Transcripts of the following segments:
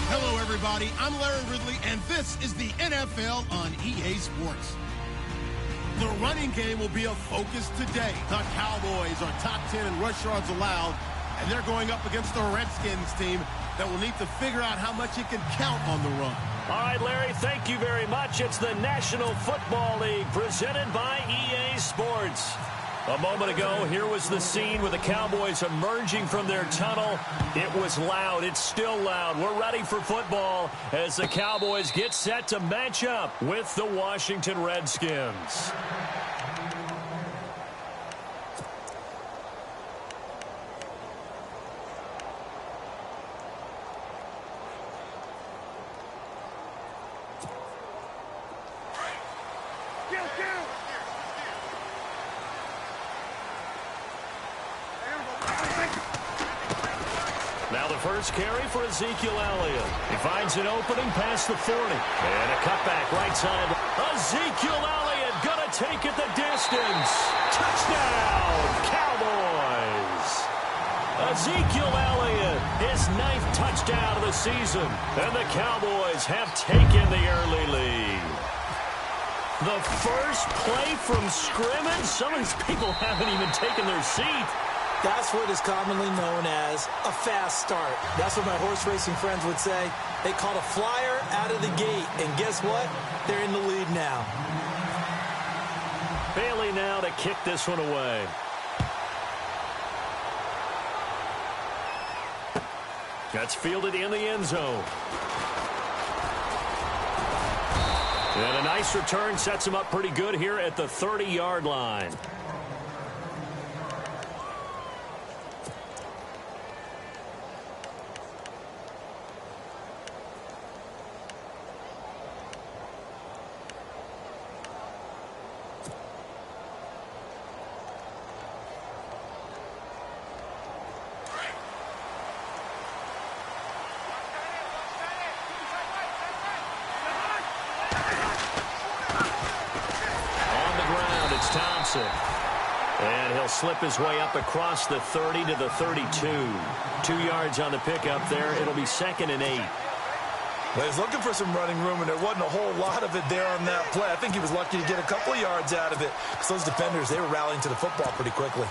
Hello, everybody. I'm Larry Ridley, and this is the NFL on EA Sports. The running game will be a focus today. The Cowboys are top 10 in rush yards allowed, and they're going up against the Redskins team that will need to figure out how much it can count on the run. All right, Larry, thank you very much. It's the National Football League presented by EA Sports. A moment ago, here was the scene with the Cowboys emerging from their tunnel. It was loud. It's still loud. We're ready for football as the Cowboys get set to match up with the Washington Redskins. Now the first carry for Ezekiel Elliott. He finds an opening past the 40. And a cutback right side. Ezekiel Elliott gonna take it the distance. Touchdown, Cowboys. Ezekiel Elliott, his 9th touchdown of the season. And the Cowboys have taken the early lead. The first play from scrimmage. Some of these people haven't even taken their seat. That's what is commonly known as a fast start. That's what my horse racing friends would say. They caught a flyer out of the gate, and guess what? They're in the lead now. Bailey now to kick this one away. That's fielded in the end zone. And a nice return sets him up pretty good here at the 30-yard line. And he'll slip his way up across the 30 to the 32. 2 yards on the pickup there. It'll be 2nd and 8. Well, he's looking for some running room, and there wasn't a whole lot of it there on that play. I think he was lucky to get a couple of yards out of it because those defenders, they were rallying to the football pretty quickly.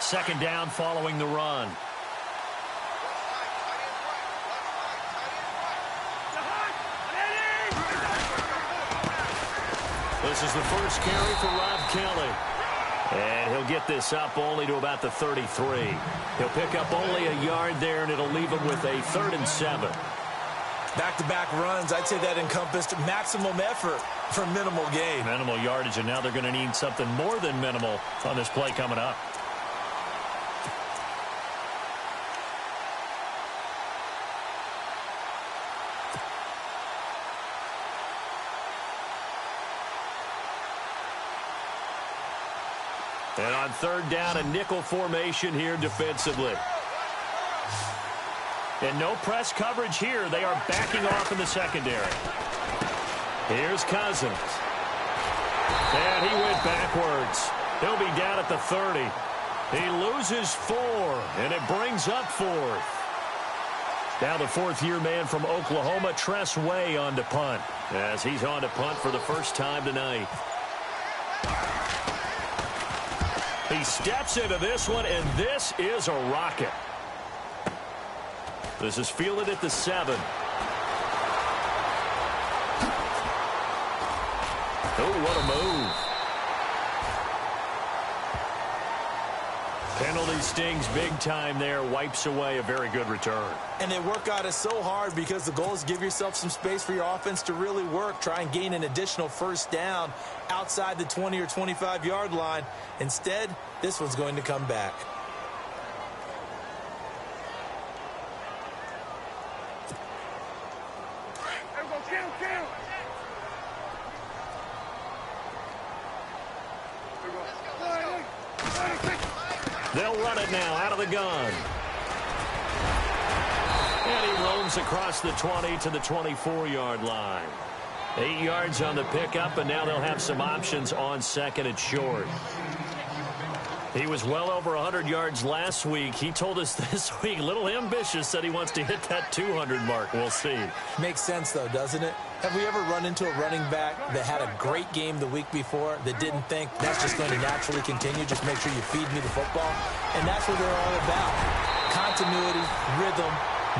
Second down following the run. This is the first carry for Rob Kelly. And he'll get this up only to about the 33. He'll pick up only a yard there, and it'll leave him with a 3rd and 7. Back-to-back runs, I'd say that encompassed maximum effort for minimal gain. Minimal yardage, and now they're going to need something more than minimal on this play coming up. And on 3rd down, a nickel formation here defensively. And no press coverage here. They are backing off in the secondary. Here's Cousins. And he went backwards. He'll be down at the 30. He loses 4, and it brings up 4th. Now the 4th-year man from Oklahoma, Tress Way, on to punt, as he's on to punt for the first time tonight. He steps into this one, and this is a rocket. This is fielded at the 7. Oh, what a move. Penalty stings big time there, wipes away a very good return. And they work out it so hard because the goal is give yourself some space for your offense to really work. Try and gain an additional first down outside the 20 or 25-yard line. Instead, this one's going to come back. They'll run it now out of the gun. And he roams across the 20 to the 24-yard line. 8 yards on the pickup, and now they'll have some options on second and short. He was well over 100 yards last week. He told us this week, a little ambitious, said he wants to hit that 200 mark. We'll see. Makes sense, though, doesn't it? Have we ever run into a running back that had a great game the week before that didn't think that's just going to naturally continue? Just make sure you feed me the football. And that's what they're all about. Continuity, rhythm,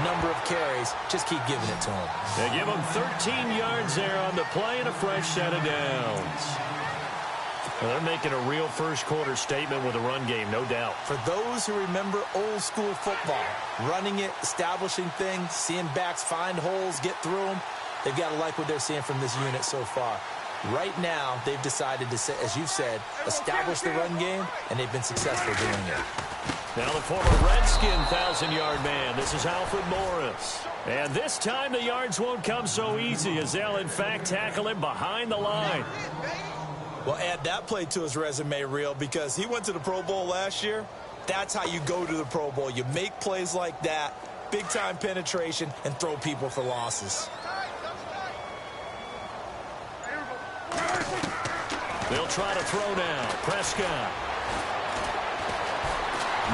number of carries. Just keep giving it to him. They give him 13 yards there on the play and a fresh set of downs. Well, they're making a real first-quarter statement with a run game, no doubt. For those who remember old-school football, running it, establishing things, seeing backs find holes, get through them, they've got to like what they're seeing from this unit so far. Right now, they've decided to, as you've said, establish the run game, and they've been successful doing it. Now the former Redskin 1,000-yard man. This is Alfred Morris. And this time the yards won't come so easy as they'll, in fact, tackle him behind the line. Well, add that play to his resume reel because he went to the Pro Bowl last year. That's how you go to the Pro Bowl. You make plays like that, big-time penetration, and throw people for losses. They'll try to throw now. Prescott.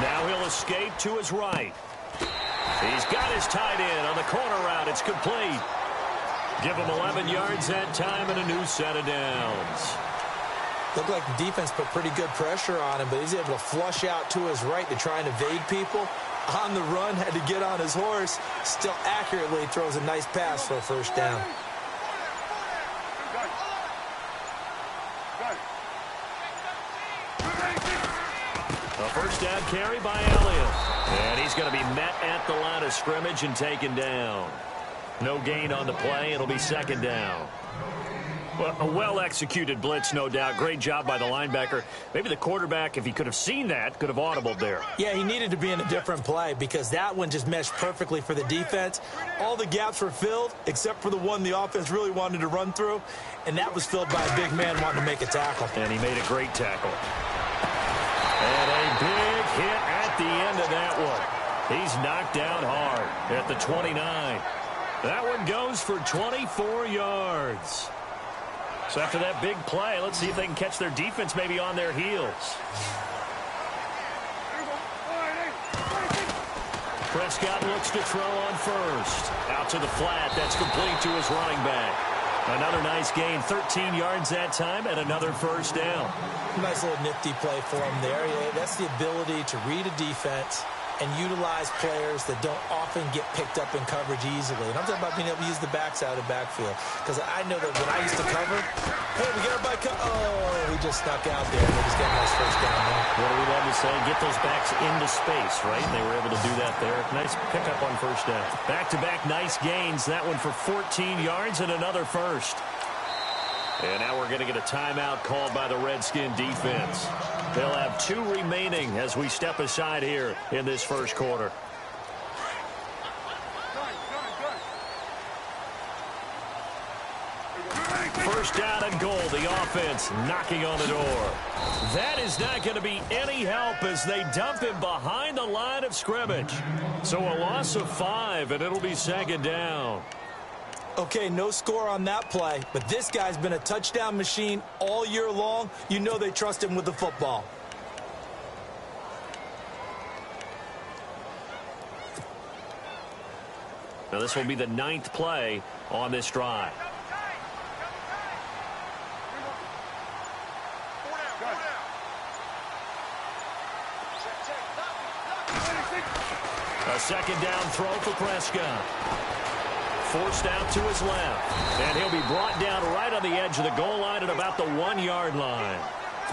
Now he'll escape to his right. He's got his tight end on the corner route. It's complete. Give him 11 yards that time and a new set of downs. Looked like the defense put pretty good pressure on him, but he's able to flush out to his right to try and evade people. On the run, had to get on his horse. Still accurately throws a nice pass for a first down. A first down carry by Elliott. And he's going to be met at the line of scrimmage and taken down. No gain on the play. It'll be second down. Well, a well-executed blitz, no doubt. Great job by the linebacker. Maybe the quarterback, if he could have seen that, could have audibled there. Yeah, he needed to be in a different play because that one just meshed perfectly for the defense. All the gaps were filled except for the one the offense really wanted to run through, and that was filled by a big man wanting to make a tackle. And he made a great tackle. And a big hit at the end of that one. He's knocked down hard at the 29. That one goes for 24 yards. So after that big play, let's see if they can catch their defense maybe on their heels. Prescott looks to throw on first. Out to the flat. That's complete to his running back. Another nice gain. 13 yards that time and another first down. Nice little nifty play for him there. Yeah, that's the ability to read a defense and utilize players that don't often get picked up in coverage easily. And I'm talking about being able to use the backs out of the backfield. Because I know that when I used to cover, hey, we got everybody he just snuck out there. And they just got a nice first down there. What do we love to say? Get those backs into space, right? And they were able to do that there. Nice pickup on first down. Back-to-back nice gains. That one for 14 yards and another first. And now we're going to get a timeout called by the Redskin defense. They'll have 2 remaining as we step aside here in this first quarter. First down and goal. The offense knocking on the door. That is not going to be any help as they dump him behind the line of scrimmage. So a loss of 5, and it'll be second down. Okay, no score on that play, but this guy's been a touchdown machine all year long. You know they trust him with the football. Now this will be the 9th play on this drive. A second down throw for Prescott. Forced out to his left. And he'll be brought down right on the edge of the goal line at about the 1-yard line.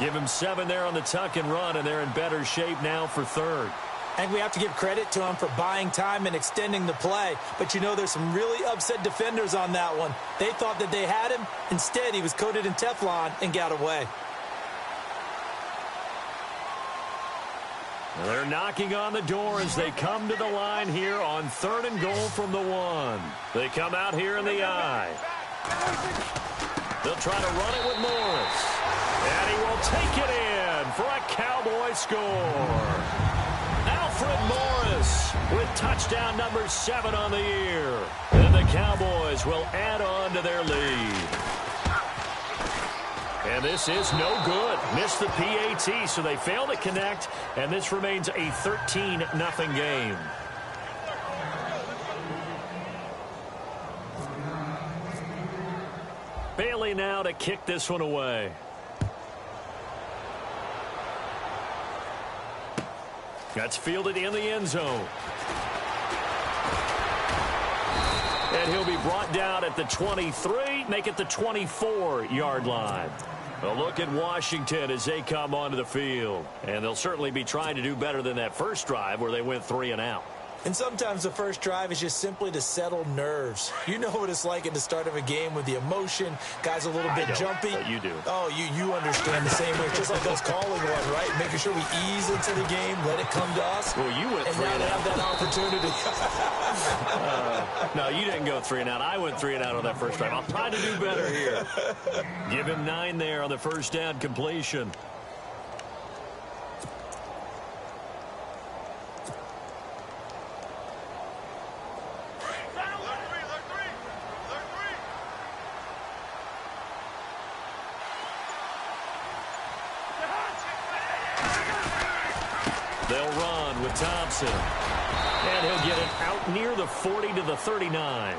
Give him 7 there on the tuck and run, and they're in better shape now for third. I think we have to give credit to him for buying time and extending the play. But, you know, there's some really upset defenders on that one. They thought that they had him. Instead, he was coated in Teflon and got away. They're knocking on the door as they come to the line here on 3rd and goal from the 1. They come out here in the I. They'll try to run it with Morris. And he will take it in for a Cowboy score. Alfred Alfred Morris with touchdown number 7 on the year. And the Cowboys will add on to their lead. And this is no good. Missed the PAT, so they fail to connect, and this remains a 13-0 game. Bailey now to kick this one away. That's fielded in the end zone. And he'll be brought down at the 23, make it the 24-yard line. A look at Washington as they come onto the field. And they'll certainly be trying to do better than that first drive where they went 3 and out. And sometimes the first drive is just simply to settle nerves. You know what it's like at the start of a game with the emotion. Guys a little bit jumpy. But you do. Oh, you understand the same way. Just like us calling one, right? Making sure we ease into the game, let it come to us. Well, you went 3 and now out. Have that opportunity. No, you didn't go 3 and out. I went 3 and out on that first drive. I'll try to do better here. Give him 9 there on the first down completion. They'll run with Thompson. And he'll get it out near the 40 to the 39.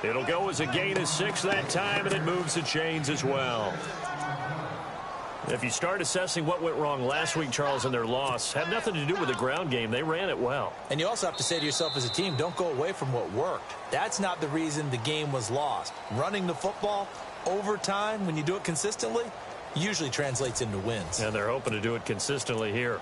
It'll go as a gain of 6 that time, and it moves the chains as well. If you start assessing what went wrong last week, Charles, in their loss, had nothing to do with the ground game. They ran it well. And you also have to say to yourself as a team, don't go away from what worked. That's not the reason the game was lost. Running the football over time, when you do it consistently, usually translates into wins. And they're hoping to do it consistently here.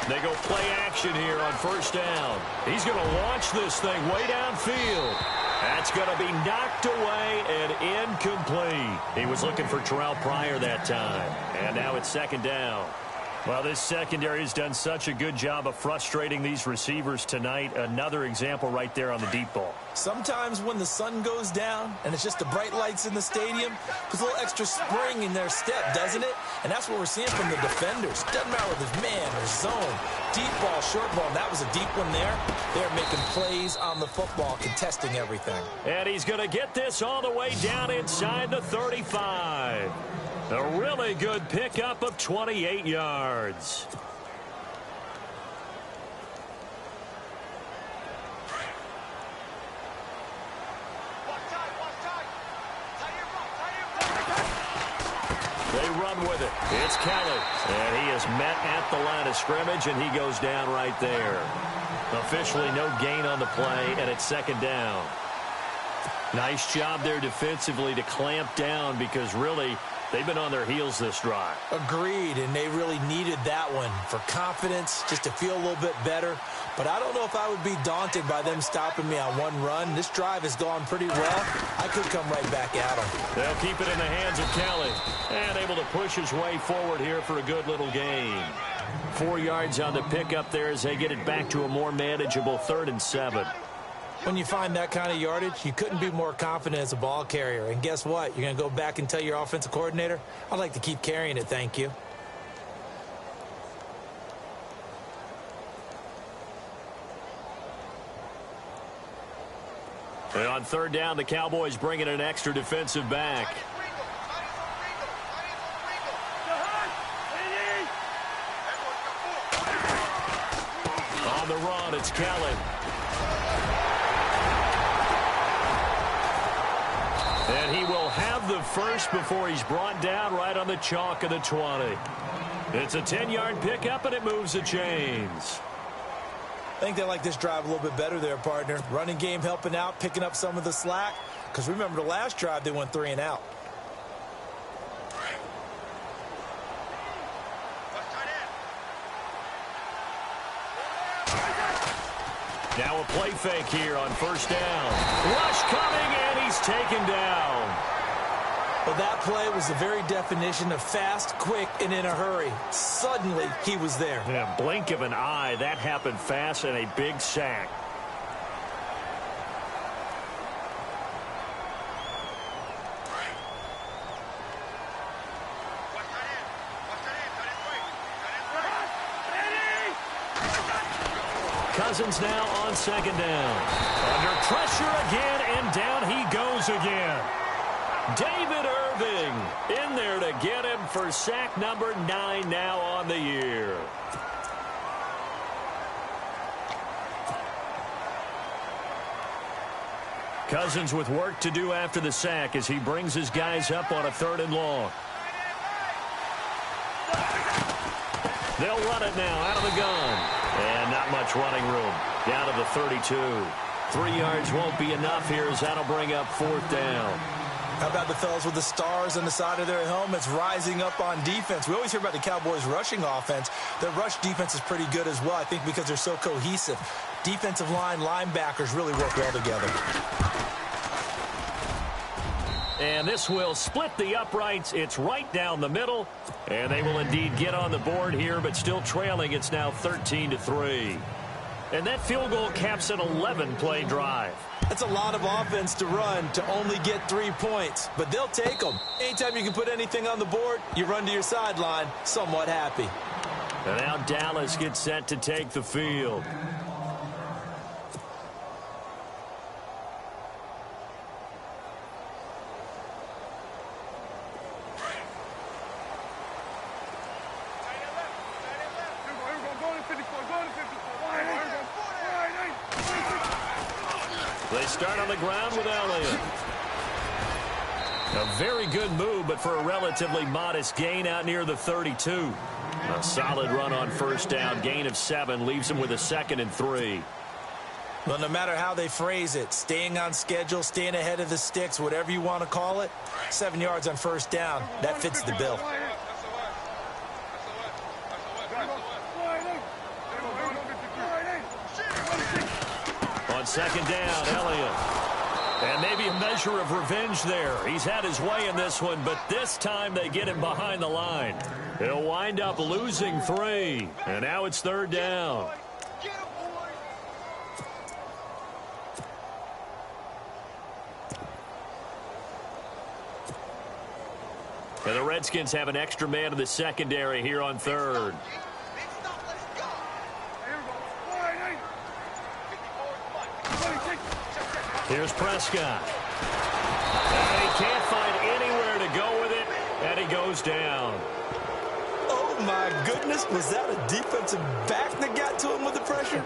They go play action here on first down. He's going to launch this thing way downfield. That's going to be knocked away and incomplete. He was looking for Terrell Pryor that time. And now it's second down. Well, this secondary has done such a good job of frustrating these receivers tonight. Another example right there on the deep ball. Sometimes when the sun goes down and it's just the bright lights in the stadium, there's a little extra spring in their step, doesn't it? And that's what we're seeing from the defenders. Doesn't matter whether it's man or zone, deep ball, short ball. And that was a deep one there. They're making plays on the football, contesting everything. And he's going to get this all the way down inside the 35. A really good pickup of 28 yards. They run with it. It's Kelly. And he is met at the line of scrimmage, and he goes down right there. Officially no gain on the play, and it's second down. Nice job there defensively to clamp down because really they've been on their heels this drive. Agreed, and they really needed that one for confidence, just to feel a little bit better. But I don't know if I would be daunted by them stopping me on one run. This drive has gone pretty well. I could come right back at them. They'll keep it in the hands of Kelly. And able to push his way forward here for a good little gain. 4 yards on the pickup there as they get it back to a more manageable 3rd and 7. When you find that kind of yardage, you couldn't be more confident as a ball carrier. And guess what? You're going to go back and tell your offensive coordinator, I'd like to keep carrying it, thank you. And on 3rd down, the Cowboys bring in an extra defensive back. On the run, it's Kelly. And he will have the first before he's brought down right on the chalk of the 20. It's a 10-yard pickup, and it moves the chains. I think they like this drive a little bit better there, partner. Running game helping out, picking up some of the slack. Because remember the last drive, they went 3 and out. Now a play fake here on first down. Rush coming, and he's taken down. Well, that play was the very definition of fast, quick, and in a hurry. Suddenly, he was there. Yeah, blink of an eye. That happened fast and a big sack. Cousins now on second down. Under pressure again, and down he goes again. David Irving in there to get him for sack number 9 now on the year. Cousins with work to do after the sack as he brings his guys up on a 3rd and long. They'll run it now out of the gun. And not much running room. Down to the 32. 3 yards won't be enough here as that'll bring up 4th down. How about the fellas with the stars on the side of their helmets rising up on defense? We always hear about the Cowboys' rushing offense. Their rush defense is pretty good as well, I think, because they're so cohesive. Defensive line, linebackers really work well together. And this will split the uprights. It's right down the middle. And they will indeed get on the board here, but still trailing. It's now 13-3. And that field goal caps an 11-play drive. That's a lot of offense to run to only get 3 points, but they'll take them. Anytime you can put anything on the board, you run to your sideline somewhat happy. And now Dallas gets set to take the field. They start on the ground with Elliott. A very good move, but for a relatively modest gain out near the 32. A solid run on 1st down. Gain of 7 leaves him with a 2nd and 3. Well, no matter how they phrase it, staying on schedule, staying ahead of the sticks, whatever you want to call it, 7 yards on 1st down, that fits the bill. On 2nd down, Elliott. And maybe a measure of revenge there. He's had his way in this one, but this time they get him behind the line. He'll wind up losing 3. And now it's 3rd down. And the Redskins have an extra man in the secondary here on 3rd. Here's Prescott. And he can't find anywhere to go with it, and he goes down. Oh, my goodness. Was that a defensive back that got to him with the pressure?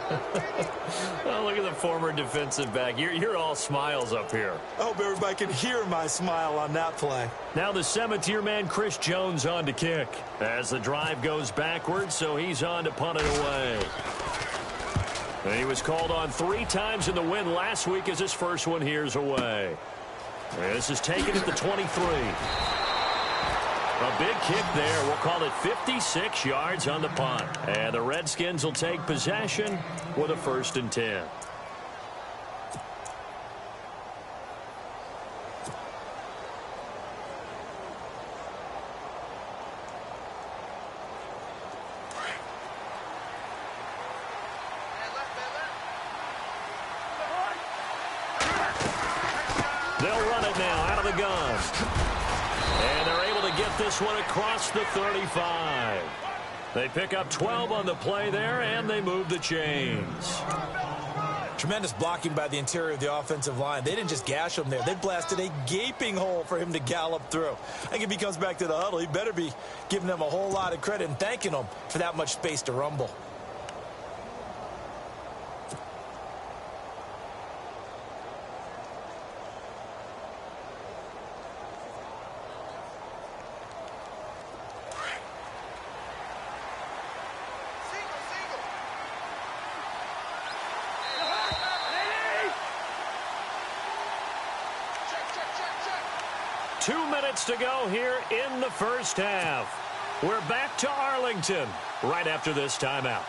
Oh, look at the former defensive back. You're all smiles up here. I hope everybody can hear my smile on that play. Now the Cemetery man, Chris Jones, on to kick. As the drive goes backwards, so he's on to punt it away. And he was called on 3 times in the win last week as his first one here's away. And this is taken at the 23. A big kick there. We'll call it 56 yards on the punt. And the Redskins will take possession with a 1st and 10. They'll run it now out of the gun. And they're able to get this one across the 35. They pick up 12 on the play there, and they move the chains. Tremendous blocking by the interior of the offensive line. They didn't just gash him there. They blasted a gaping hole for him to gallop through. I think if he comes back to the huddle, he better be giving them a whole lot of credit and thanking them for that much space to rumble. To go here in the first half. We're back to Arlington right after this timeout.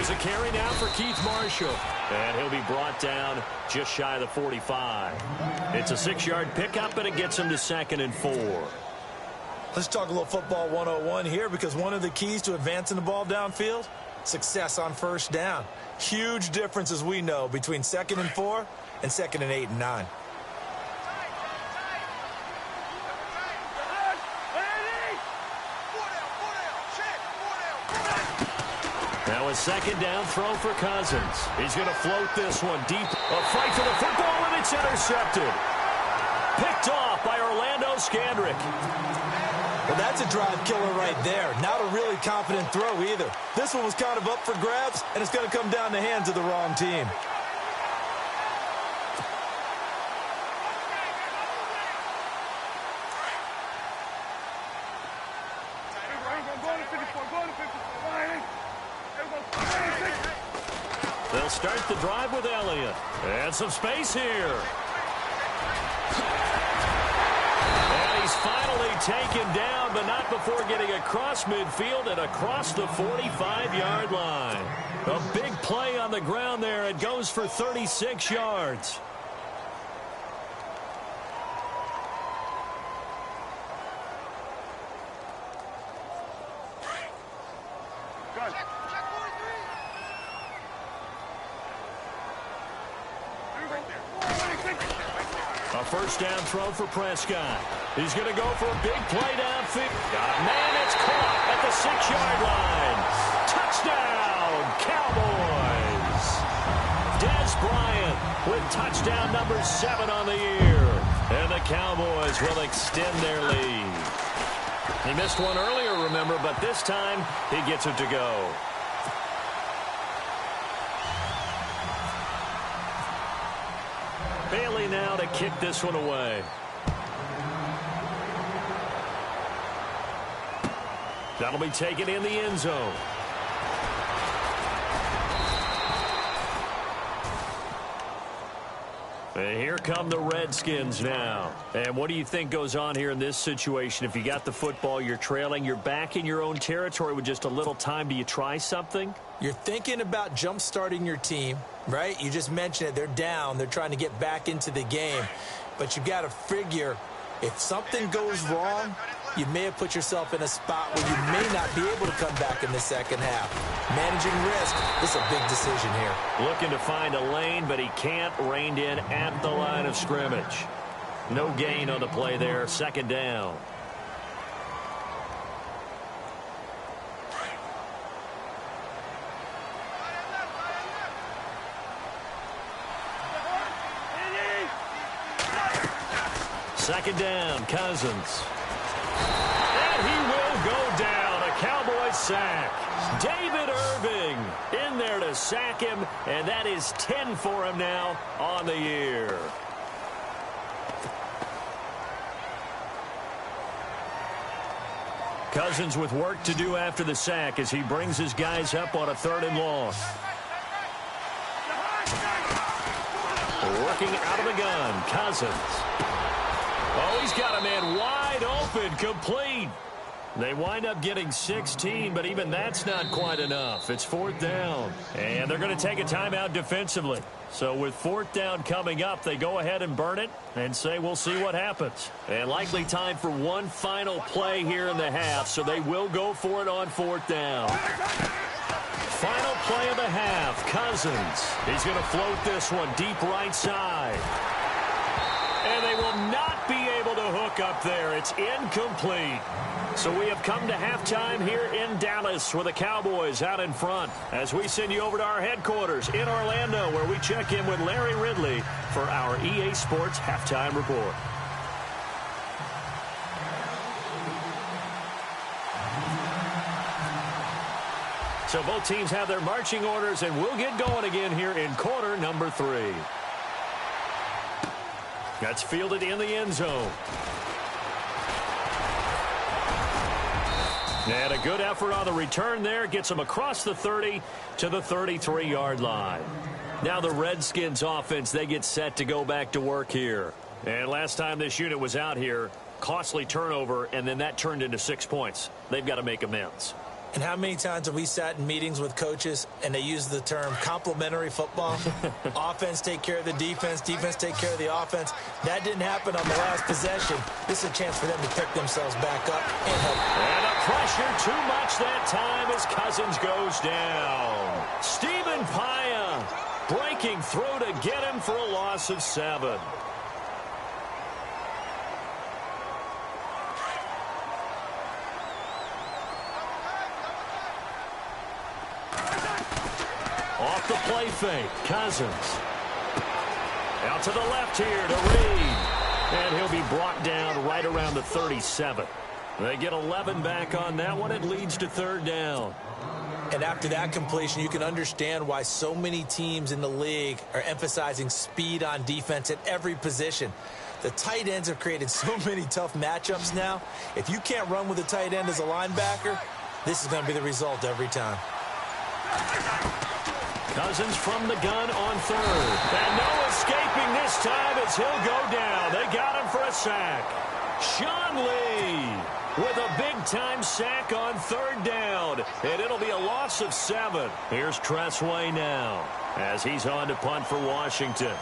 Here's a carry now for Keith Marshall. And he'll be brought down just shy of the 45. It's a 6-yard pickup, and it gets him to 2nd and 4. Let's talk a little football 101 here, because one of the keys to advancing the ball downfield, success on first down. Huge difference, as we know, between 2nd and 4 and 2nd and 8 and 9. Now a 2nd down throw for Cousins. He's going to float this one deep. A fight for the football, and it's intercepted. Picked off by Orlando Scandrick. Well, that's a drive killer right there. Not a really confident throw either. This one was kind of up for grabs, and it's going to come down the hands of the wrong team. They'll start the drive with Elliott. And some space here. And he's finally taken down, but not before getting across midfield and across the 45-yard line. A big play on the ground there. It goes for 36 yards. A first down throw for Prescott. He's going to go for a big play downfield. Man, it's caught at the 6-yard line. Touchdown, Cowboys. Dez Bryant with touchdown number 7 on the year. And the Cowboys will extend their lead. He missed one earlier, remember, but this time he gets it to go. Bailey now to kick this one away. That'll be taken in the end zone. And here come the Redskins now. And what do you think goes on here in this situation? If you got the football, you're trailing, you're back in your own territory with just a little time. Do you try something? You're thinking about jump-starting your team, right? You just mentioned it. They're down. They're trying to get back into the game. But you've got to figure, if something goes wrong, you may have put yourself in a spot where you may not be able to come back in the second half. Managing risk, this is a big decision here. Looking to find a lane, but he can't. Reined in at the line of scrimmage. No gain on the play there. 2nd down. Second down, Cousins. And he will go down. A Cowboys sack. David Irving in there to sack him, and that is 10 for him now on the year. Cousins with work to do after the sack as he brings his guys up on a 3rd and long. Working out of the gun, Cousins. Oh, he's got a man wide open, complete. They wind up getting 16, but even that's not quite enough. It's 4th down, and they're going to take a timeout defensively. So with 4th down coming up, they go ahead and burn it and say we'll see what happens. And likely time for one final play here in the half, so they will go for it on 4th down. Final play of the half, Cousins. He's going to float this one deep right side. And they will not be able to hook up there. It's incomplete. So we have come to halftime here in Dallas with the Cowboys out in front as we send you over to our headquarters in Orlando where we check in with Larry Ridley for our EA Sports Halftime Report. So both teams have their marching orders, and we'll get going again here in quarter number 3. That's fielded in the end zone. And a good effort on the return there. Gets them across the 30 to the 33-yard line. Now the Redskins offense, they get set to go back to work here. And last time this unit was out here, costly turnover, and then that turned into 6 points. They've got to make amends. And how many times have we sat in meetings with coaches and they use the term complementary football? Offense take care of the defense, defense take care of the offense. That didn't happen on the last possession. This is a chance for them to pick themselves back up and help. And the pressure too much that time as Cousins goes down. Stephen Paya breaking through to get him for a loss of 7. Off the play fake, Cousins. Out to the left here to Reed. And he'll be brought down right around the 37. They get 11 back on that one. It leads to 3rd down. And after that completion, you can understand why so many teams in the league are emphasizing speed on defense at every position. The tight ends have created so many tough matchups now. If you can't run with a tight end as a linebacker, this is going to be the result every time. Cousins from the gun on 3rd. And no escaping this time as he'll go down. They got him for a sack. Sean Lee with a big-time sack on 3rd down. And it'll be a loss of 7. Here's Tressway now as he's on to punt for Washington.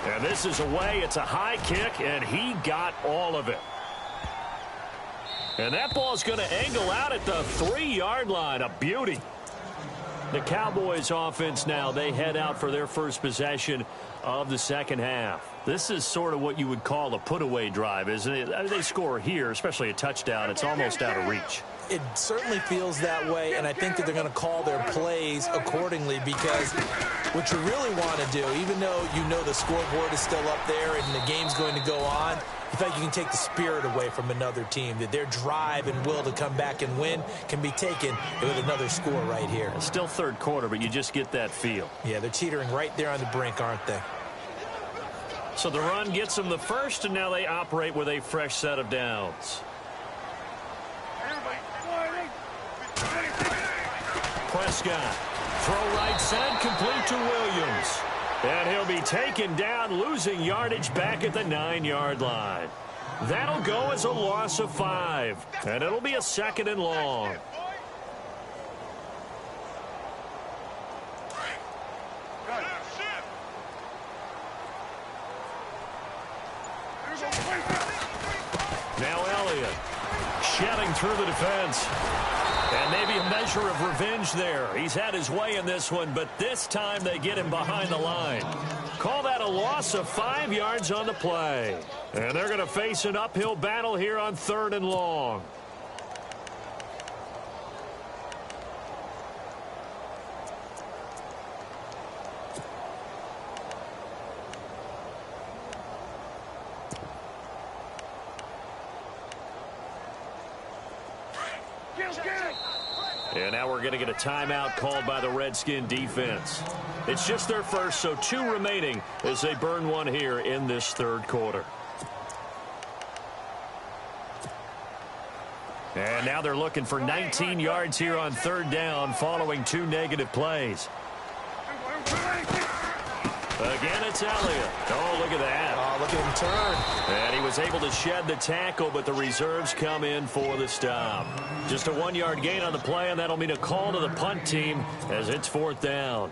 And this is away. It's a high kick, and he got all of it. And that ball's going to angle out at the 3-yard line. A beauty. The Cowboys offense now, they head out for their first possession of the second half. This is sort of what you would call a put-away drive, isn't it? I mean, they score here, especially a touchdown. It's almost out of reach. It certainly feels that way, and I think that they're going to call their plays accordingly, because what you really want to do, even though you know the scoreboard is still up there and the game's going to go on, I feel like you can take the spirit away from another team, that their drive and will to come back and win can be taken with another score right here. It's still 3rd quarter, but you just get that feel. Yeah, they're teetering right there on the brink, aren't they? So the run gets them the first, and now they operate with a fresh set of downs. Prescott, throw right side, complete to Williams. And he'll be taken down, losing yardage back at the 9-yard line. That'll go as a loss of 5. And it'll be a 2nd and long. Now Elliott shedding through the defense. And maybe a measure of revenge there. He's had his way in this one, but this time they get him behind the line. Call that a loss of 5 yards on the play. And they're going to face an uphill battle here on 3rd and long. And now we're going to get a timeout called by the Redskin defense. It's just their first, so 2 remaining as they burn one here in this 3rd quarter. And now they're looking for 19 yards here on 3rd down following 2 negative plays. Again, it's Elliott. Oh, look at that. Oh, look at him turn. And he was able to shed the tackle, but the reserves come in for the stop. Just a 1-yard gain on the play, and that'll mean a call to the punt team as it's 4th down.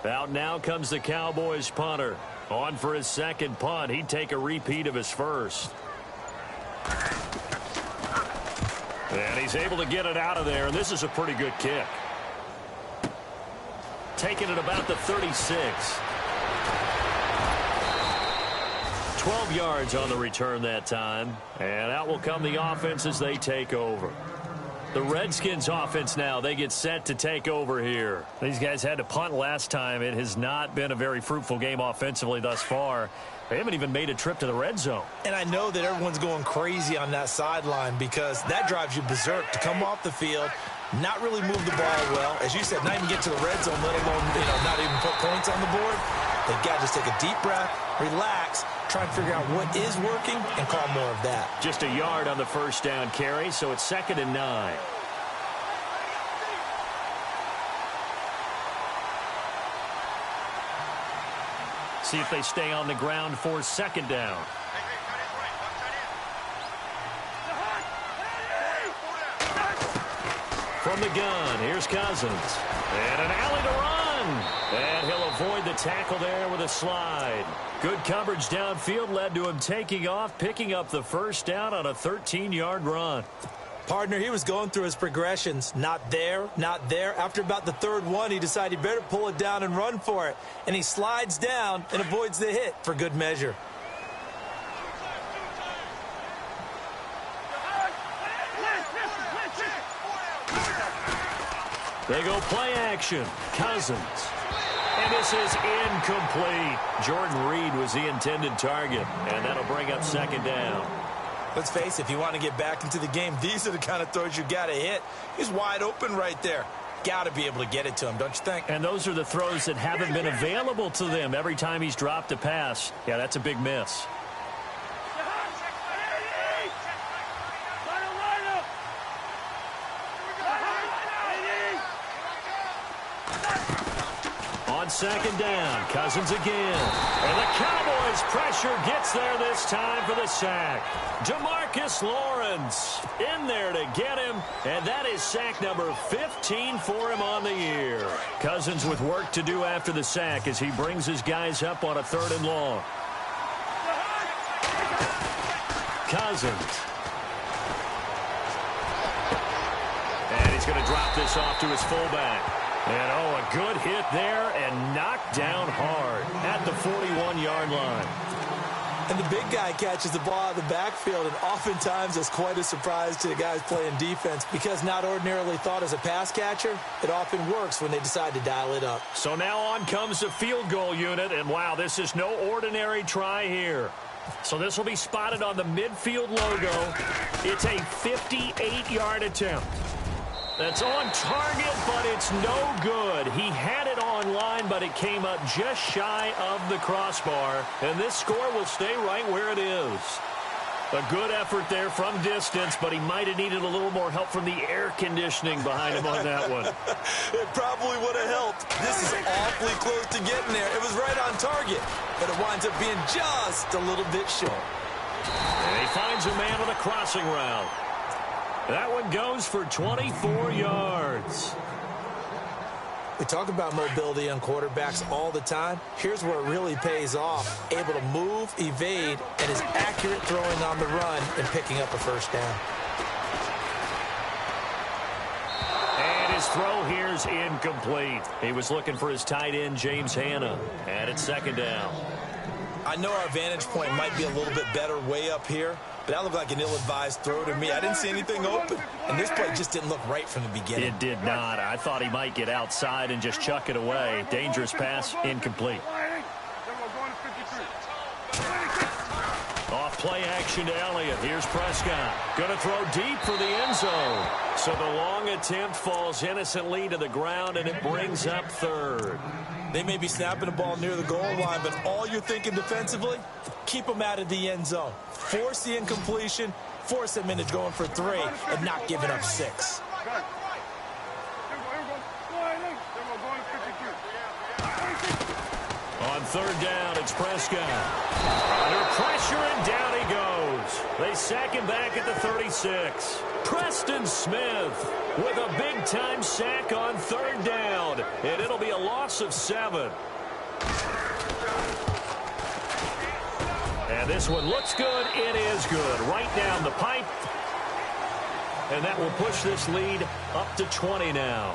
Out now comes the Cowboys punter. On for his 2nd punt. He'd take a repeat of his first. And he's able to get it out of there, and this is a pretty good kick. Taking it about the 36. 12 yards on the return that time. And out will come the offense as they take over. The Redskins offense now, they get set to take over here. These guys had to punt last time. It has not been a very fruitful game offensively thus far. They haven't even made a trip to the red zone. And I know that everyone's going crazy on that sideline because that drives you berserk to come off the field, not really move the ball well. As you said, not even get to the red zone, let alone, not even put points on the board. They've got to just take a deep breath, relax, try and figure out what is working, and call more of that. Just a yard on the first down carry, so it's 2nd and 9. see if they stay on the ground for second down. From the gun, here's Cousins. And an alley to run. And he'll avoid the tackle there with a slide. Good coverage downfield led to him taking off, picking up the first down on a 13-yard run. Partner, he was going through his progressions. Not there, not there. After about the third one, he decided he better pull it down and run for it. And he slides down and avoids the hit for good measure. They go play action. Cousins. And this is incomplete. Jordan Reed was the intended target. And that'll bring up second down. Let's face it, if you want to get back into the game, these are the kind of throws you got to hit. He's wide open right there. Got to be able to get it to him, don't you think? And those are the throws that haven't been available to them every time he's dropped a pass. Yeah, that's a big miss. On second down, Cousins again. And the Cowboys' pressure gets there this time for the sack. Demarcus Lawrence in there to get him, and that is sack number 15 for him on the year. Cousins with work to do after the sack as he brings his guys up on a 3rd and long. Cousins. And he's going to drop this off to his fullback. And, oh, a good hit there and knocked down hard at the 41-yard line. And the big guy catches the ball out of the backfield, and oftentimes it's quite a surprise to the guys playing defense because not ordinarily thought as a pass catcher, it often works when they decide to dial it up. So now on comes the field goal unit, and, wow, this is no ordinary try here. So this will be spotted on the midfield logo. It's a 58-yard attempt. That's on target, but it's no good. He had it on line, but it came up just shy of the crossbar. And this score will stay right where it is. A good effort there from distance, but he might have needed a little more help from the air conditioning behind him on that one. It probably would have helped. This is awfully close to getting there. It was right on target, but it winds up being just a little bit short. And he finds a man on a crossing route. That one goes for 24 yards. We talk about mobility on quarterbacks all the time. Here's where it really pays off. Able to move, evade, and is accurate throwing on the run and picking up a first down. And his throw here's incomplete. He was looking for his tight end, James Hanna. And it's second down. I know our vantage point might be a little bit better way up here, but that looked like an ill-advised throw to me. I didn't see anything open, and this play just didn't look right from the beginning. It did not. I thought he might get outside and just chuck it away. Dangerous pass, incomplete. Off play action to Elliott. Here's Prescott. Going to throw deep for the end zone. So the long attempt falls innocently to the ground, and it brings up 3rd. They may be snapping the ball near the goal line, but all you're thinking defensively, keep them out of the end zone. Force the incompletion, force them into going for 3, and not giving up 6. On 3rd down, it's Prescott. Under pressure, and down he goes. They sack him back at the 36. Preston Smith with a big-time sack on 3rd down, and it'll be a loss of 7. And this one looks good. It is good. Right down the pipe. And that will push this lead up to 20 now.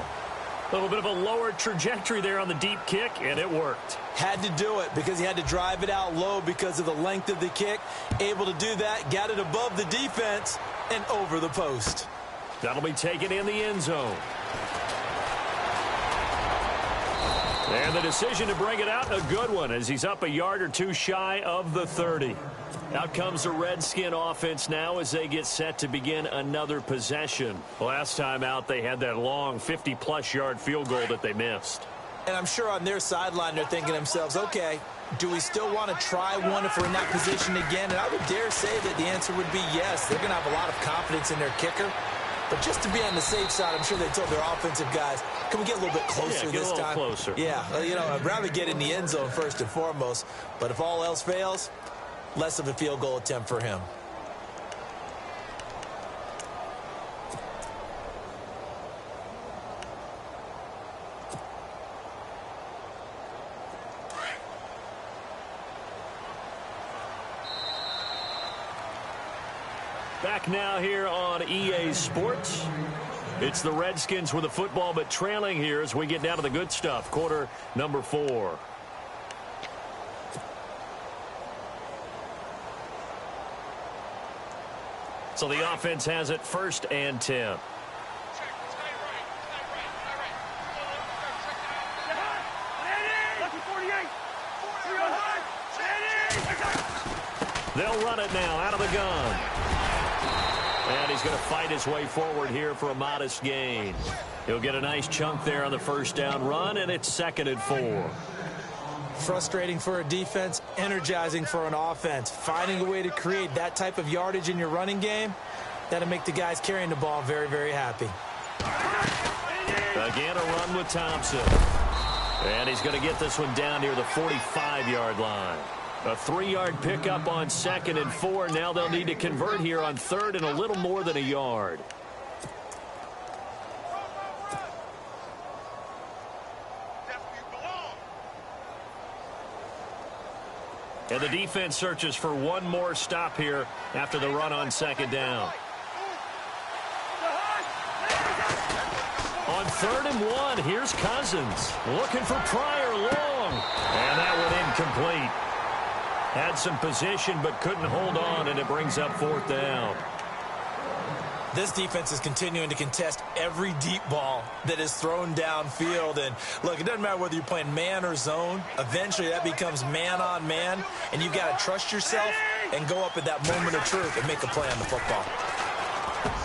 A little bit of a lower trajectory there on the deep kick, and it worked. Had to do it because he had to drive it out low because of the length of the kick. Able to do that, got it above the defense and over the post. That'll be taken in the end zone. And the decision to bring it out, a good one, as he's up a yard or two shy of the 30. Out comes the Redskin offense now as they get set to begin another possession. Last time out, they had that long 50-plus yard field goal that they missed. And I'm sure on their sideline they're thinking to themselves, okay, do we still want to try one if we're in that position again? And I would dare say that the answer would be yes. They're going to have a lot of confidence in their kicker. But just to be on the safe side, I'm sure they told their offensive guys, can we get a little bit closer this time? Closer. Yeah, well, you know, I'd rather get in the end zone first and foremost. But if all else fails, less of a field goal attempt for him. Back now here on EA Sports. It's the Redskins with the football, but trailing here as we get down to the good stuff. Quarter number 4. So the offense has it 1st and 10. They'll run it now out of the gun. And he's going to fight his way forward here for a modest gain. He'll get a nice chunk there on the 1st down run, and it's 2nd and 4. Frustrating for a defense, energizing for an offense. Finding a way to create that type of yardage in your running game, that'll make the guys carrying the ball very, very happy. Again, a run with Thompson. And he's going to get this one down near the 45-yard line. A 3-yard pickup on 2nd and 4. Now they'll need to convert here on 3rd and a little more than a yard. And the defense searches for one more stop here after the run on 2nd down. On 3rd and 1, here's Cousins looking for Pryor long. And that one incomplete. Had some position but couldn't hold on, and it brings up 4th down. This defense is continuing to contest every deep ball that is thrown downfield. And, look, it doesn't matter whether you're playing man or zone. Eventually, that becomes man-on-man, and you've got to trust yourself and go up at that moment of truth and make a play on the football.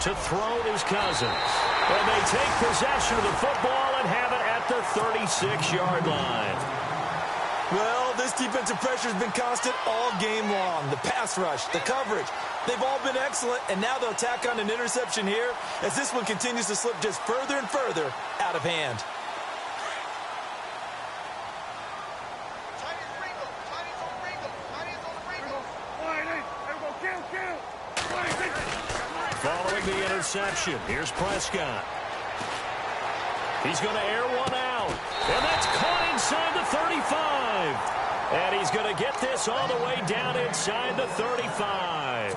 To throw is Cousins. And they take possession of the football and have it at the 36-yard line. Well, this defensive pressure has been constant all game long. The pass rush, the coverage, they've all been excellent, and now they'll tack on an interception here as this one continues to slip just further and further out of hand. Following the interception, here's Prescott. He's going to air one out. And that's caught inside the 35. And he's going to get this all the way down inside the 35.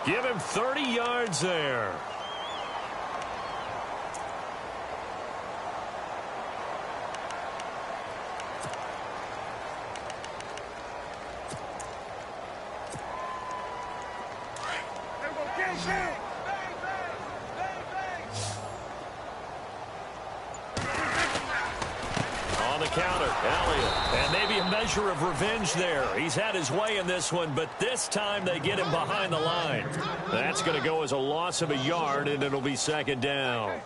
Give him 30 yards there. On the counter, Elliott. And maybe a measure of revenge there. He's had his way in this one, but this time they get him behind the line. That's going to go as a loss of a yard, and it'll be 2nd down.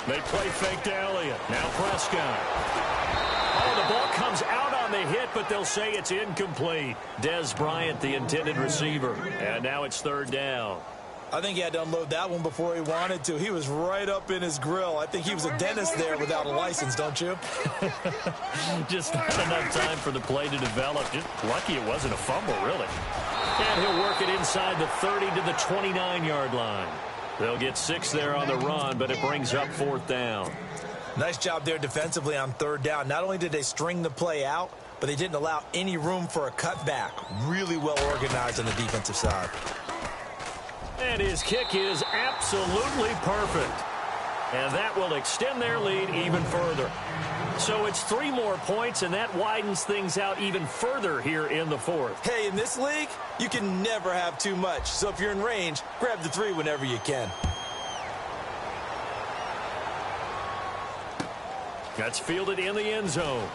They play fake to Elliott. Now Prescott. Oh, the ball comes out on the hit, but they'll say it's incomplete. Dez Bryant, the intended receiver. And now it's 3rd down. I think he had to unload that one before he wanted to. He was right up in his grill. I think he was a dentist there without a license, don't you? Just not enough time for the play to develop. Just lucky it wasn't a fumble, really. And he'll work it inside the 30 to the 29-yard line. They'll get 6 there on the run, but it brings up 4th down. Nice job there defensively on 3rd down. Not only did they string the play out, but they didn't allow any room for a cutback. Really well organized on the defensive side. And his kick is absolutely perfect. And that will extend their lead even further. So it's 3 more points, and that widens things out even further here in the 4th. Hey, in this league, you can never have too much. So if you're in range, grab the 3 whenever you can. That's fielded in the end zone.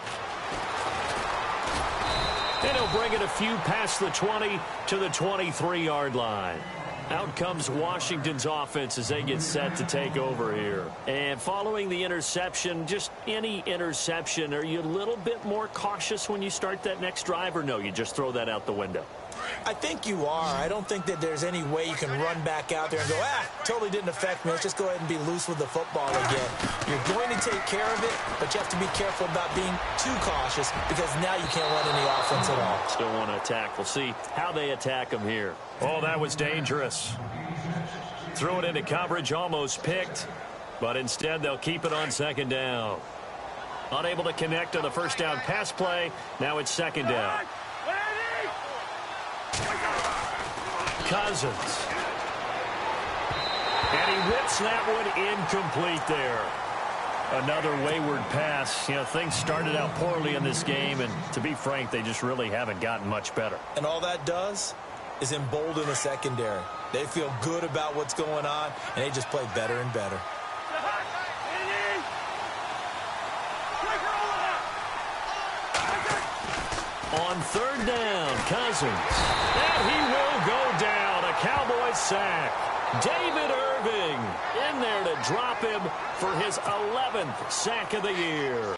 And he'll bring it a few past the 20 to the 23-yard line. Out comes Washington's offense as they get set to take over here. And following the interception, just any interception, are you a little bit more cautious when you start that next drive, or no, you just throw that out the window? I think you are. I don't think that there's any way you can run back out there and go, totally didn't affect me. Let's just go ahead and be loose with the football again. You're going to take care of it, but you have to be careful about being too cautious because now you can't run any offense at all. Still want to attack. We'll see how they attack him here. Oh, that was dangerous. Threw it into coverage, almost picked, but instead they'll keep it on second down. Unable to connect on the first down pass play. Now it's second down. Cousins. And he whips that one incomplete there. Another wayward pass. You know, things started out poorly in this game, and to be frank, they just really haven't gotten much better. And all that does is embolden the secondary. They feel good about what's going on, and they just play better and better. On third down, Cousins. And he will go down. A Cowboys sack. David Irving in there to drop him for his 11th sack of the year.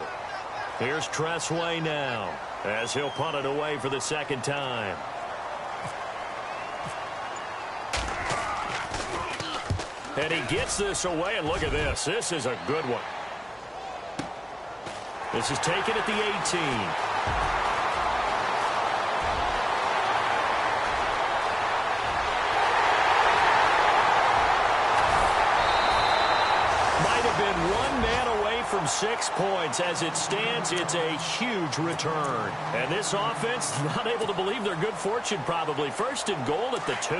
Here's Tressway now as he'll punt it away for the second time. And he gets this away, and look at this. This is a good one. This is taken at the 18. Been one man away from 6 points. As it stands, it's a huge return. And this offense, not able to believe their good fortune probably. First and goal at the 2.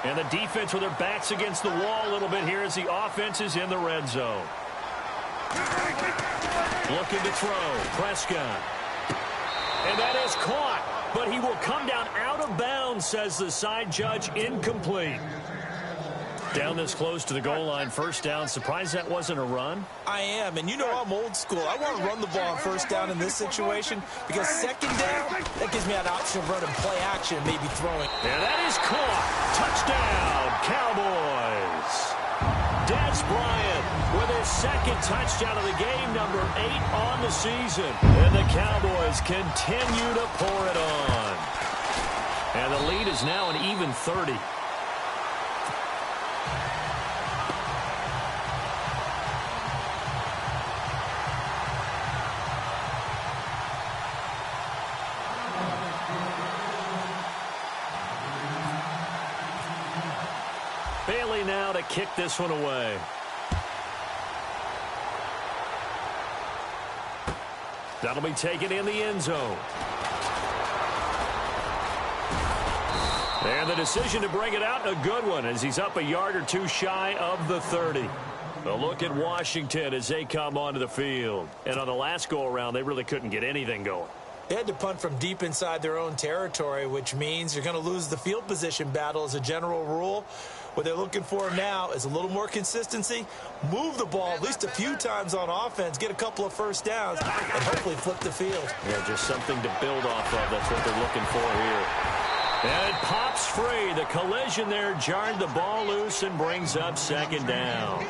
And the defense with their backs against the wall a little bit here as the offense is in the red zone. Looking to throw. Prescott. And that is caught. But he will come down out of bounds, says the side judge. Incomplete. Down this close to the goal line, first down. Surprised that wasn't a run? I am, and you know I'm old school. I want to run the ball on first down in this situation because second down, that gives me an option of running play action, maybe throwing. And that is caught. Touchdown, Cowboys. Dez Bryant with his second touchdown of the game, number 8 on the season. And the Cowboys continue to pour it on. And the lead is now an even 30. Bailey now to kick this one away. That'll be taken in the end zone. And the decision to bring it out, a good one, as he's up a yard or two shy of the 30. A look at Washington as they come onto the field. And on the last go-around, they really couldn't get anything going. They had to punt from deep inside their own territory, which means you're going to lose the field position battle as a general rule. What they're looking for now is a little more consistency, move the ball at least a few times on offense, get a couple of first downs, and hopefully flip the field. Yeah, just something to build off of. That's what they're looking for here. And it pops free. The collision there jarred the ball loose and brings up second down.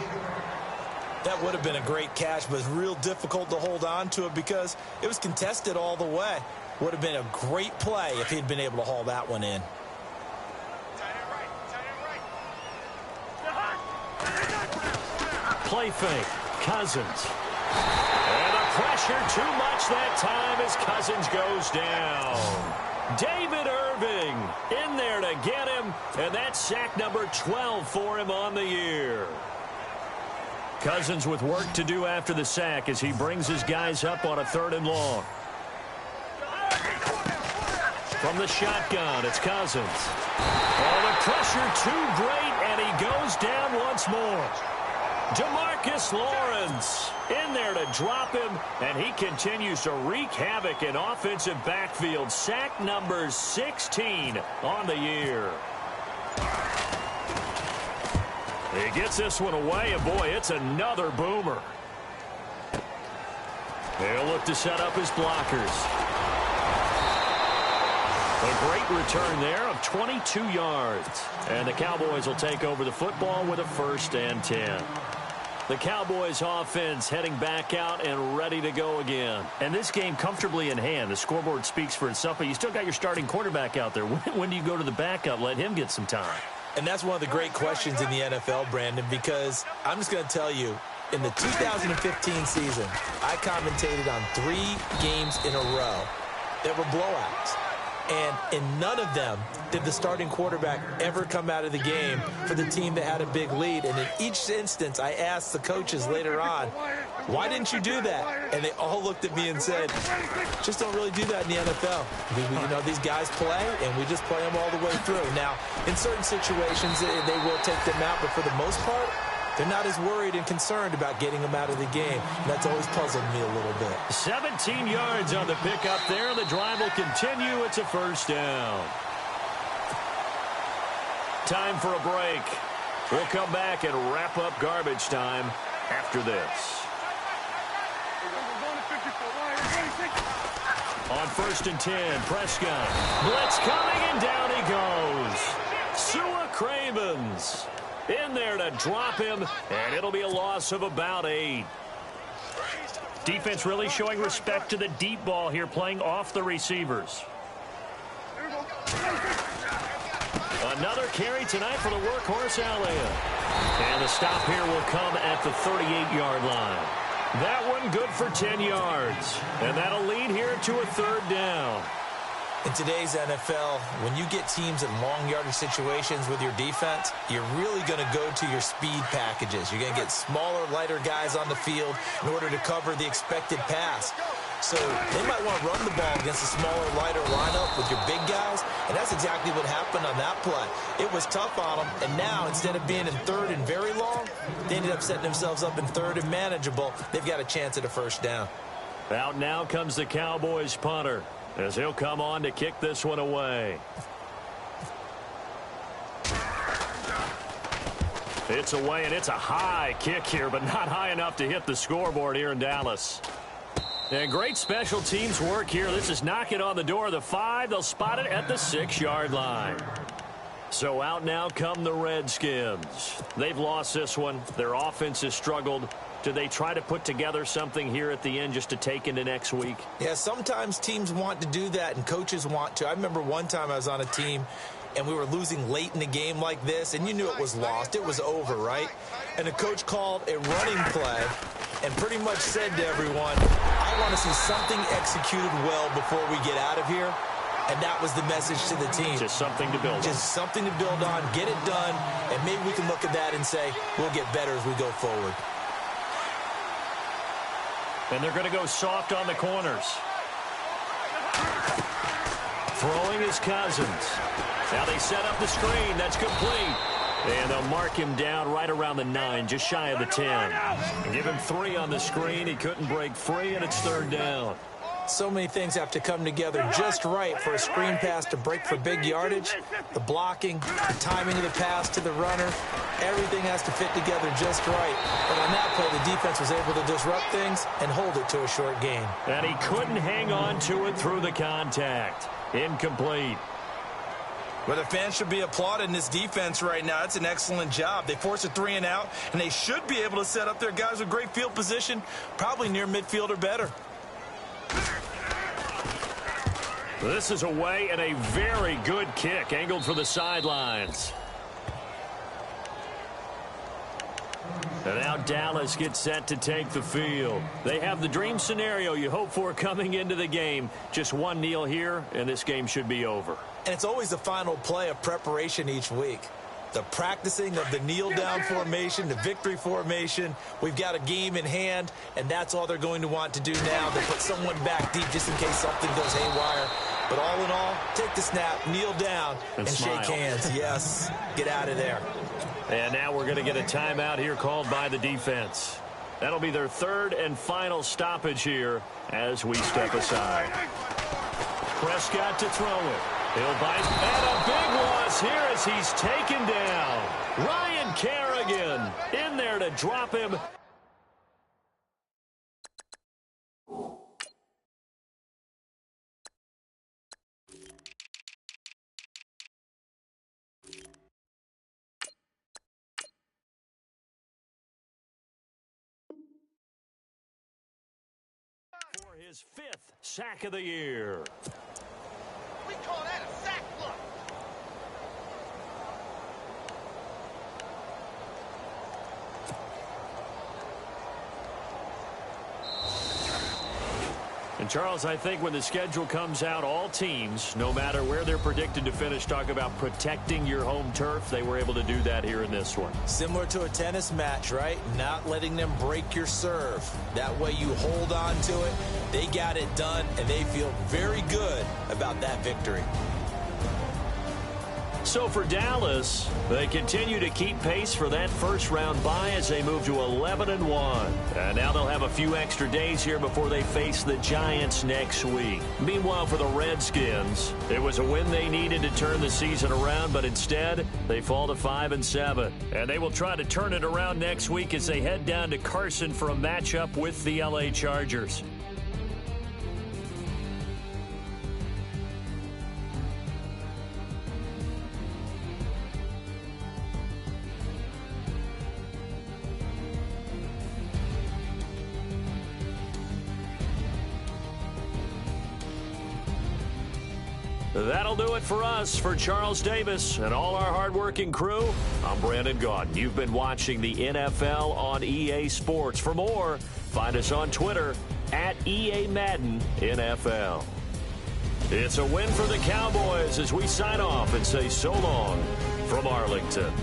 That would have been a great catch, but it's real difficult to hold on to it because it was contested all the way. Would have been a great play if he'd been able to haul that one in. Play fake. Cousins. And the pressure too much that time as Cousins goes down. David Irving in there to get him, and that's sack number 12 for him on the year. Cousins with work to do after the sack as he brings his guys up on a third and long. From the shotgun, it's Cousins. Oh, the pressure too great, and he goes down once more. DeMarcus Lawrence in there to drop him, and he continues to wreak havoc in offensive backfield. Sack number 16 on the year. He gets this one away, and boy, it's another boomer. He'll look to set up his blockers. A great return there of 22 yards. And the Cowboys will take over the football with a 1st and 10. The Cowboys offense heading back out and ready to go again. And this game comfortably in hand. The scoreboard speaks for itself, but you still got your starting quarterback out there. When do you go to the backup? Let him get some time. And that's one of the great questions in the NFL, Brandon, because I'm just going to tell you, in the 2015 season, I commentated on 3 games in a row that were blowouts. And in none of them did the starting quarterback ever come out of the game for the team that had a big lead. And in each instance, I asked the coaches later on, why didn't you do that? And they all looked at me and said, just don't really do that in the NFL. You know, these guys play, and we just play them all the way through. Now, in certain situations, they will take them out, but for the most part, they're not as worried and concerned about getting them out of the game. And that's always puzzled me a little bit. 17 yards on the pickup there. The drive will continue. It's a 1st down. Time for a break. We'll come back and wrap up garbage time after this. On 1st and 10, Prescott. Blitz coming, and down he goes. Sua Cravens in there to drop him, and it'll be a loss of about 8. Defense really showing respect to the deep ball here, playing off the receivers. Another carry tonight for the workhorse Elliott. And the stop here will come at the 38-yard line. That one good for 10 yards. And that'll lead here to a 3rd down. In today's NFL, when you get teams in long yardage situations with your defense, you're really going to go to your speed packages. You're going to get smaller, lighter guys on the field in order to cover the expected pass. So they might want to run the ball against a smaller, lighter lineup with your big guys, and that's exactly what happened on that play. It was tough on them, and now instead of being in 3rd and very long, they ended up setting themselves up in 3rd and manageable. They've got a chance at a 1st down. Out now comes the Cowboys punter, as he'll come on to kick this one away. It's away, and it's a high kick here, but not high enough to hit the scoreboard here in Dallas. And great special teams work here. This is knocking on the door of the 5. They'll spot it at the 6-yard line. So out now come the Redskins. They've lost this one. Their offense has struggled. Do they try to put together something here at the end just to take into next week? Yeah, sometimes teams want to do that and coaches want to. I remember one time I was on a team and we were losing late in the game like this, and you knew it was lost. It was over, right? And the coach called a running play and pretty much said to everyone, I want to see something executed well before we get out of here. And that was the message to the team. Just something to build on. Just something to build on, get it done, and maybe we can look at that and say, we'll get better as we go forward. And they're going to go soft on the corners. Throwing his Cousins. Now they set up the screen. That's complete. And they'll mark him down right around the 9, just shy of the 10. And give him 3 on the screen. He couldn't break free, and it's 3rd down. So many things have to come together just right for a screen pass to break for big yardage. The blocking, the timing of the pass to the runner, everything has to fit together just right. But on that play, the defense was able to disrupt things and hold it to a short gain. And he couldn't hang on to it through the contact. Incomplete. Well, the fans should be applauding this defense right now. It's an excellent job. They force a 3 and out, and they should be able to set up their guys with great field position, probably near midfield or better. This is away, and a very good kick angled for the sidelines. And now Dallas gets set to take the field. They have the dream scenario you hope for coming into the game. Just one kneel here, and this game should be over. And it's always the final play of preparation each week. The practicing of the kneel-down formation, the victory formation. We've got a game in hand, and that's all they're going to want to do now. They put someone back deep just in case something goes haywire. But all in all, take the snap, kneel down, and shake hands. Yes, get out of there. And now we're going to get a timeout here called by the defense. That'll be their 3rd and final stoppage here as we step aside. Prescott to throw it. He'll bite, and a big loss here as he's taken down. Ryan Kerrigan in there to drop him. his 5th sack of the year. We call that a sack look. And, Charles, I think when the schedule comes out, all teams, no matter where they're predicted to finish, talk about protecting your home turf. They were able to do that here in this one. Similar to a tennis match, right? Not letting them break your serve. That way you hold on to it. They got it done, and they feel very good about that victory. So for Dallas, they continue to keep pace for that first-round bye as they move to 11-1. And now they'll have a few extra days here before they face the Giants next week. Meanwhile, for the Redskins, it was a win they needed to turn the season around, but instead, they fall to 5-7. And they will try to turn it around next week as they head down to Carson for a matchup with the LA Chargers. That'll do it for us. For Charles Davis and all our hardworking crew, I'm Brandon Gaudin. You've been watching the NFL on EA Sports. For more, find us on Twitter at EA Madden NFL. It's a win for the Cowboys as we sign off and say so long from Arlington.